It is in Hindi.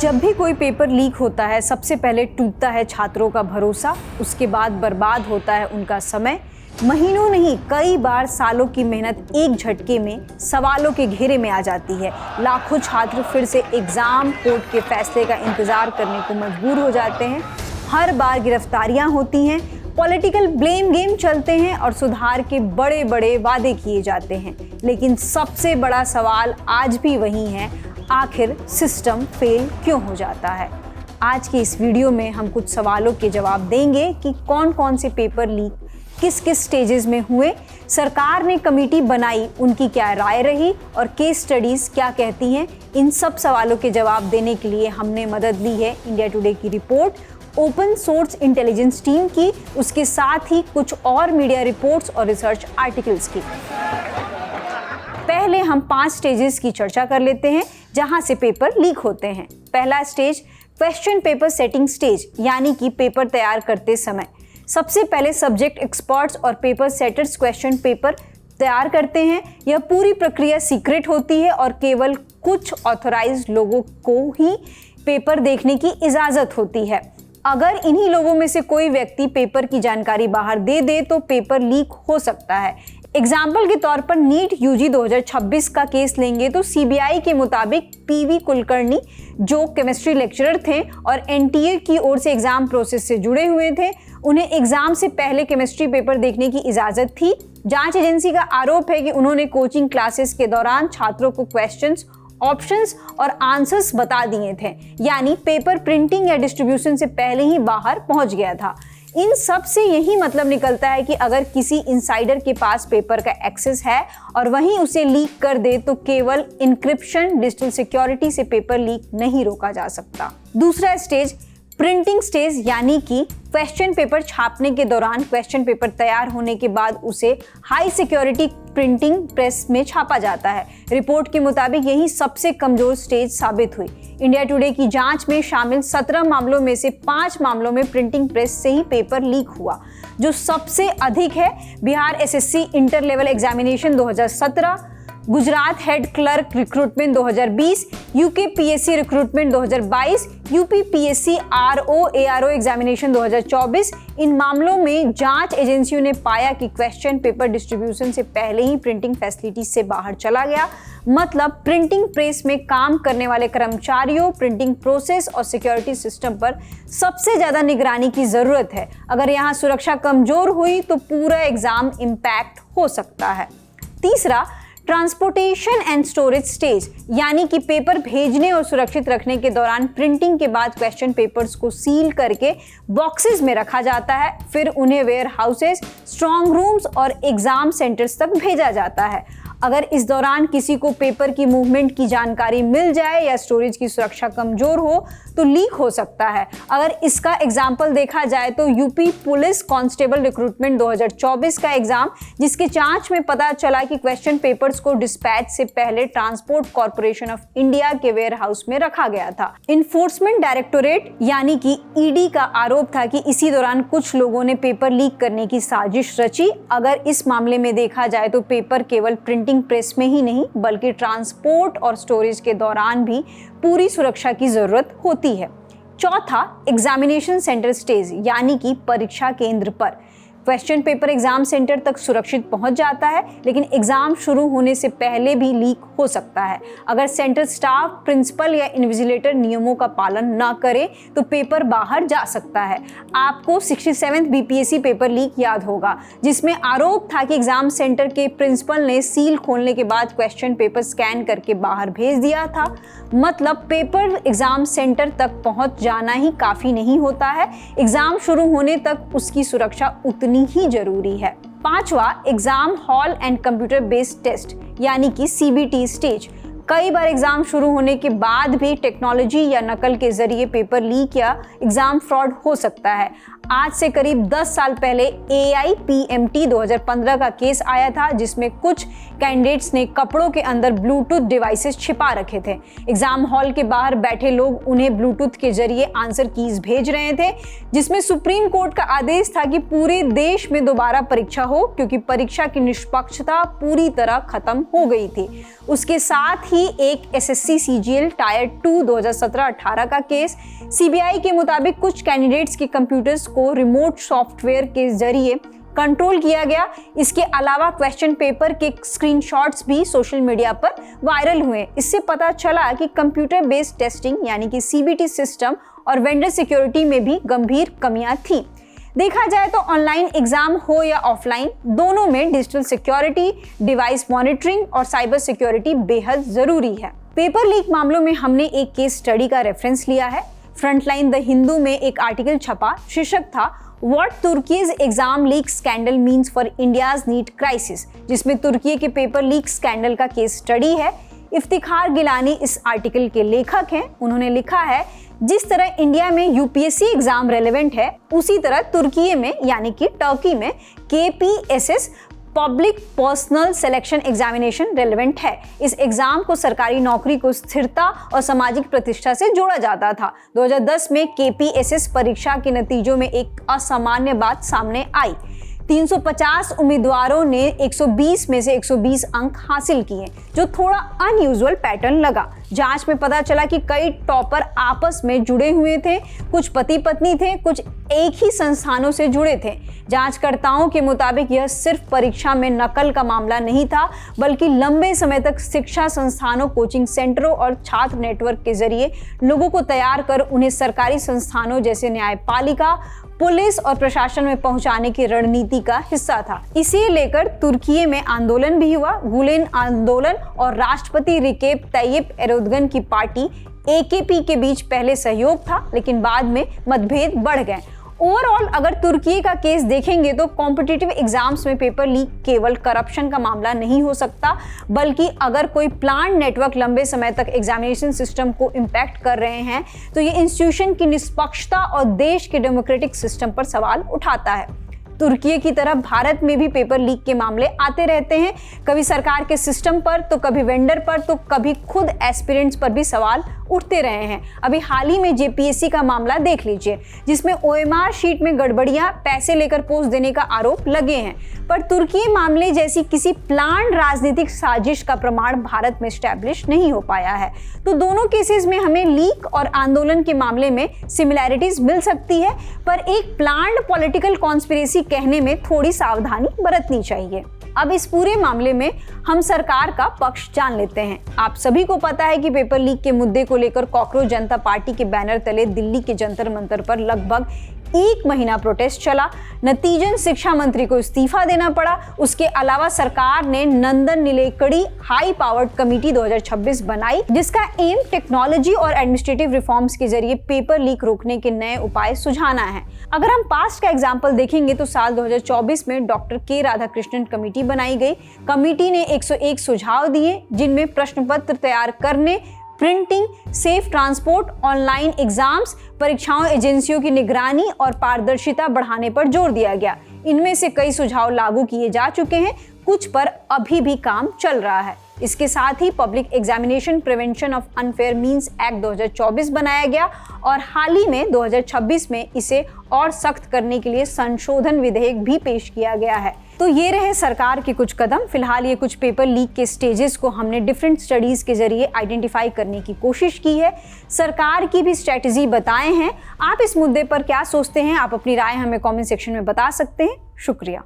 जब भी कोई पेपर लीक होता है, सबसे पहले टूटता है छात्रों का भरोसा, उसके बाद बर्बाद होता है उनका समय। महीनों नहीं, कई बार सालों की मेहनत एक झटके में सवालों के घेरे में आ जाती है। लाखों छात्र फिर से एग्जाम कोर्ट के फैसले का इंतजार करने को मजबूर हो जाते हैं। हर बार गिरफ्तारियां होती हैं, पॉलिटिकल ब्लेम गेम चलते हैं और सुधार के बड़े बड़े वादे किए जाते हैं। लेकिन सबसे बड़ा सवाल आज भी वही है, आखिर सिस्टम फेल क्यों हो जाता है। आज की इस वीडियो में हम कुछ सवालों के जवाब देंगे कि कौन कौन से पेपर लीक किस किस स्टेजेस में हुए, सरकार ने कमेटी बनाई, उनकी क्या राय रही और केस स्टडीज क्या कहती हैं। इन सब सवालों के जवाब देने के लिए हमने मदद ली है इंडिया टुडे की report, open source intelligence team की, उसके साथ ही कुछ और मीडिया रिपोर्ट्स और रिसर्च आर्टिकल्स की। पहले हम 5 स्टेजेस की चर्चा कर लेते हैं जहां से पेपर लीक होते हैं। पहला stage question paper setting stage, यानी कि पेपर तैयार करते समय सबसे पहले सब्जेक्ट एक्सपर्ट्स और पेपर सेटर्स क्वेश्चन पेपर तैयार करते हैं। यह पूरी प्रक्रिया सीक्रेट होती है और केवल कुछ ऑथराइज्ड लोगों को ही पेपर देखने की इजाज़त होती है। अगर इन्हीं लोगों में से कोई व्यक्ति पेपर की जानकारी बाहर दे दे तो पेपर लीक हो सकता है। एग्जाम्पल के तौर पर नीट यूजी 2026 का केस लेंगे तो सीबीआई के मुताबिक पीवी कुलकर्णी, जो केमिस्ट्री लेक्चरर थे और एनटीए की ओर से एग्जाम प्रोसेस से जुड़े हुए थे, उन्हें एग्जाम से पहले केमिस्ट्री पेपर देखने की इजाज़त थी। जांच एजेंसी का आरोप है कि उन्होंने कोचिंग क्लासेस के दौरान छात्रों को क्वेश्चंस, ऑप्शंस और आंसर्स बता दिए थे, यानी पेपर प्रिंटिंग या डिस्ट्रीब्यूशन से पहले ही बाहर पहुंच गया था। इन सब से यही मतलब निकलता है कि अगर किसी इनसाइडर के पास पेपर का एक्सेस है और वहीं उसे लीक कर दे तो केवल इंक्रिप्शन, डिजिटल सिक्योरिटी से पेपर लीक नहीं रोका जा सकता। दूसरा स्टेज प्रिंटिंग स्टेज, यानी कि क्वेश्चन पेपर छापने के दौरान क्वेश्चन पेपर तैयार होने के बाद उसे हाई सिक्योरिटी प्रिंटिंग प्रेस में छापा जाता है। रिपोर्ट के मुताबिक यही सबसे कमजोर स्टेज साबित हुई। इंडिया टुडे की जांच में शामिल 17 मामलों में से 5 मामलों में प्रिंटिंग प्रेस से ही पेपर लीक हुआ। जो सबसे अधिक है Bihar SSC inter level examination 2017, Gujarat head clerk recruitment 2020, UK PSC recruitment 2022, UP PSC RO ARO examination 2024। इन मामलों में जांच एजेंसियों ने पाया कि क्वेश्चन पेपर डिस्ट्रीब्यूशन से पहले ही प्रिंटिंग फैसिलिटी से बाहर चला गया। मतलब प्रिंटिंग प्रेस में काम करने वाले कर्मचारियों, प्रिंटिंग प्रोसेस और सिक्योरिटी सिस्टम पर सबसे ज्यादा निगरानी की जरूरत है। अगर यहाँ सुरक्षा कमजोर हुई तो पूरा एग्जाम इम्पैक्ट हो सकता है। तीसरा ट्रांसपोर्टेशन एंड स्टोरेज स्टेज, यानी कि पेपर भेजने और सुरक्षित रखने के दौरान प्रिंटिंग के बाद क्वेश्चन पेपर्स को सील करके बॉक्सेस में रखा जाता है, फिर उन्हें वेयर हाउसेस, स्ट्रॉन्ग रूम्स और एग्जाम सेंटर्स तक भेजा जाता है। अगर इस दौरान किसी को पेपर की मूवमेंट की जानकारी मिल जाए या स्टोरेज की सुरक्षा कमजोर हो तो लीक हो सकता है। अगर इसका एग्जाम्पल देखा जाए तो यूपी पुलिस कांस्टेबल रिक्रूटमेंट 2024 का एग्जाम, जिसके जांच में पता चला कि क्वेश्चन पेपर्स को डिस्पैच से पहले ट्रांसपोर्ट कॉर्पोरेशन ऑफ इंडिया के वेयर हाउस में रखा गया था। इन्फोर्समेंट डायरेक्टोरेट यानी कि ईडी का आरोप था कि इसी दौरान कुछ लोगों ने पेपर लीक करने की साजिश रची। अगर इस मामले में देखा जाए तो पेपर केवल प्रिंटिंग प्रेस में ही नहीं बल्कि ट्रांसपोर्ट और स्टोरेज के दौरान भी पूरी सुरक्षा की जरूरत होती है। चौथा एग्जामिनेशन सेंटर स्टेज, यानी कि परीक्षा केंद्र पर क्वेश्चन पेपर एग्जाम सेंटर तक सुरक्षित पहुंच जाता है, लेकिन एग्जाम शुरू होने से पहले भी लीक हो सकता है। अगर सेंटर स्टाफ, प्रिंसिपल या इन्विजिलेटर नियमों का पालन न करे तो पेपर बाहर जा सकता है। आपको 67th बीपीएससी पेपर लीक याद होगा, जिसमें आरोप था कि एग्जाम सेंटर के प्रिंसिपल ने सील खोलने के बाद क्वेश्चन पेपर स्कैन करके बाहर भेज दिया था। मतलब पेपर एग्जाम सेंटर तक पहुंच जाना ही काफी नहीं होता है, एग्जाम शुरू होने तक उसकी सुरक्षा उतनी ही जरूरी है। पांचवा exam hall and computer based test, यानी कि सीबीटी स्टेज। कई बार एग्जाम शुरू होने के बाद भी टेक्नोलॉजी या नकल के जरिए पेपर लीक या एग्जाम फ्रॉड हो सकता है। आज से करीब 10 साल पहले AIPMT 2015 का केस आया था, जिसमें कुछ कैंडिडेट्स ने कपड़ों के अंदर ब्लूटूथ डिवाइसेस छिपा रखे थे। एग्जाम हॉल के बाहर बैठे लोग उन्हें ब्लूटूथ के जरिए आंसर कीज भेज रहे थे, जिसमें सुप्रीम कोर्ट का आदेश था कि पूरे देश में दोबारा परीक्षा हो, क्योंकि परीक्षा की निष्पक्षता पूरी तरह खत्म हो गई थी। उसके साथ ही एक SSC CGL टायर 2 2017-18 का केस, CBI के मुताबिक कुछ कैंडिडेट्स के कंप्यूटर्स को रिमोट सॉफ्टवेयर के जरिए कंट्रोल किया गया। इसके अलावा क्वेश्चन पेपर के स्क्रीनशॉट्स भी सोशल मीडिया पर वायरल हुए। इससे पता चला कि कंप्यूटर बेस्ड टेस्टिंग यानी कि CBT सिस्टम और वेंडर सिक्योरिटी में भी गंभीर कमियां थी। देखा जाए तो ऑनलाइन एग्जाम हो या ऑफलाइन, दोनों में डिजिटल सिक्योरिटी, डिवाइस मॉनिटरिंग और साइबर सिक्योरिटी बेहद जरूरी है। पेपर लीक मामलों में हमने एक केस स्टडी का रेफरेंस लिया है। फ्रंटलाइन द हिंदू में एक आर्टिकल छपा, शीर्षक था what Turkey's exam leak scandal means for India's NEET crisis, जिसमें तुर्की के पेपर लीक स्कैंडल का केस स्टडी है। इफ्तिखार गिलानी इस आर्टिकल के लेखक हैं। उन्होंने लिखा है, जिस तरह इंडिया में UPSC एग्जाम रेलेवेंट है, उसी तरह तुर्की में यानी कि टर्की में KPSS public personal selection examination relevant है। इस एग्जाम को सरकारी नौकरी को स्थिरता और सामाजिक प्रतिष्ठा से जोड़ा जाता था। 2010 में KPSS परीक्षा के नतीजों में एक असामान्य बात सामने आई। 350 उम्मीदवारों ने 120 में से 120 अंक हासिल किए, जो थोड़ा अनयूजुअल पैटर्न लगा। जांच में पता चला कि कई टॉपर आपस में जुड़े हुए थे, कुछ पति पत्नी थे, कुछ एक ही संस्थानों से जुड़े थे। जांचकर्ताओं के मुताबिक यह सिर्फ परीक्षा में नकल का मामला नहीं था, बल्कि लंबे समय तक शिक्षा संस्थानों, कोचिंग सेंटरों और छात्र नेटवर्क के जरिए लोगों को तैयार कर उन्हें सरकारी संस्थानों जैसे न्यायपालिका, पुलिस और प्रशासन में पहुंचाने की रणनीति का हिस्सा था। इसे लेकर तुर्की में आंदोलन भी हुआ। गुलेन आंदोलन और राष्ट्रपति रिसेप तय्यिप एर्दोगन की पार्टी AKP के बीच पहले सहयोग था, लेकिन बाद में मतभेद बढ़ गए। ओवरऑल अगर तुर्की का केस देखेंगे तो कॉम्पिटिटिव एग्जाम्स में पेपर लीक केवल करप्शन का मामला नहीं हो सकता, बल्कि अगर कोई प्लान नेटवर्क लंबे समय तक एग्जामिनेशन सिस्टम को इम्पैक्ट कर रहे हैं तो ये इंस्टीट्यूशन की निष्पक्षता और देश के डेमोक्रेटिक सिस्टम पर सवाल उठाता है। तुर्की की तरह भारत में भी पेपर लीक के मामले आते रहते हैं, कभी सरकार के सिस्टम पर, तो कभी वेंडर पर, तो कभी खुद एस्पिरेंट्स पर भी सवाल उठते रहे हैं। अभी हाल ही में JPSC का मामला देख लीजिए, जिसमें OMR शीट में गड़बड़ियां, पैसे लेकर पोस्ट देने का आरोप लगे हैं, पर तुर्की मामले जैसी किसी प्लान राजनीतिक साजिश का प्रमाण भारत में स्टैब्लिश नहीं हो पाया है। तो दोनों केसेस में हमें लीक और आंदोलन के मामले में सिमिलैरिटीज मिल सकती है, पर एक प्लान्ड पॉलिटिकल कॉन्स्पिरेसी कहने में थोड़ी सावधानी बरतनी चाहिए। अब इस पूरे मामले में हम सरकार का पक्ष जान लेते हैं। आप सभी को पता है कि पेपर लीक के मुद्दे को लेकर कॉकरोच जनता पार्टी के बैनर तले दिल्ली के जंतर मंतर पर लगभग 1 महीना प्रोटेस्ट चला। नतीजन शिक्षा मंत्री को इस्तीफा देना पड़ा। उसके अलावा सरकार ने Nandan Nilekani high powered committee 2026 बनाई, जिसका एम टेक्नोलॉजी और एडमिनिस्ट्रेटिव रिफॉर्म्स के जरिए पेपर लीक रोकने के नए उपाय सुझाना है। अगर हम पास्ट का एग्जाम्पल देखेंगे तो साल 2024 में डॉक्टर के राधाकृष्णन कमेटी बनाई गई। कमेटी ने 101 सुझाव दिए, जिनमें प्रश्न पत्र तैयार करने, printing, safe transport, online exams, परीक्षाओं एजेंसियों की निगरानी और पारदर्शिता बढ़ाने पर जोर दिया गया। इनमें से कई सुझाव लागू किए जा चुके हैं, कुछ पर अभी भी काम चल रहा है। इसके साथ ही public examination prevention of unfair means act 2024 बनाया गया और हाल ही में 2026 में इसे और सख्त करने के लिए संशोधन विधेयक भी पेश किया गया है। तो ये रहे सरकार के कुछ कदम। फिलहाल ये कुछ पेपर लीक के स्टेजेस को हमने डिफरेंट स्टडीज के जरिए आइडेंटिफाई करने की कोशिश की है। सरकार की भी स्ट्रेटजी बताए हैं। आप इस मुद्दे पर क्या सोचते हैं? आप अपनी राय हमें कमेंट सेक्शन में बता सकते हैं। शुक्रिया।